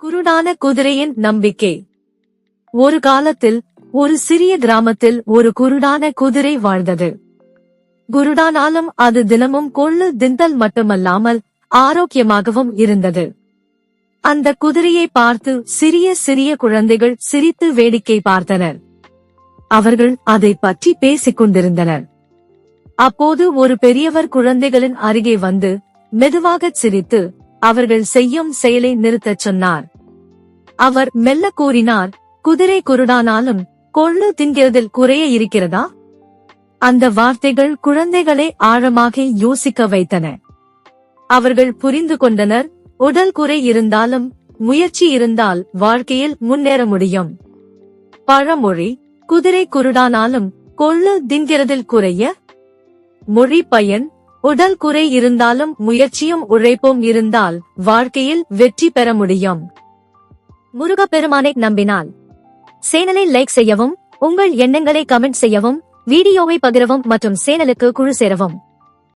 குருடான குதிரையின் நம்பிக்கை. ஒரு காலத்தில் ஒரு சிறிய கிராமத்தில் ஒரு குருடான குதிரை வாழ்ந்தது. குருடானாலும் அது தினமும் கொள்ளு திண்டல் மட்டுமல்லாமல் ஆரோக்கியமாகவும் இருந்தது. அந்த குதிரையை பார்த்து சிறிய சிறிய குழந்தைகள் சிரித்து வேடிக்கை பார்த்தனர். அவர்கள் அதை பற்றி பேசிக் கொண்டிருந்தனர். அப்போது ஒரு பெரியவர் குழந்தைகளின் அருகே வந்து மெதுவாகச் சிரித்து அவர்கள் செய்யும் செயலை நிறுத்தச் சொன்னார். அவர் மெல்ல கூறினார், குதிரை குருடானாலும் கொள்ளு தின்கிறதில் குறைய இருக்கிறதா? அந்த வார்த்தைகள் குழந்தைகளை ஆழமாக யோசிக்க வைத்தன. அவர்கள் புரிந்து கொண்டனர், உடல் குறை இருந்தாலும் முயற்சி இருந்தால் வாழ்க்கையில் முன்னேற முடியும். பழமொழி: குதிரை குருடானாலும் கொள்ளு தின்கிறதில் குறைய. மொழி பயன்: உடல் குறை இருந்தாலும் முயற்சியும் உழைப்பும் இருந்தால் வாழ்க்கையில் வெற்றி பெற முடியும். முருகப்பெருமானை நம்பினால். சேனலை லைக் செய்யவும், உங்கள் எண்ணங்களை கமெண்ட் செய்யவும், வீடியோவை பகிரவும் மற்றும் சேனலுக்கு குழு சேரவும்.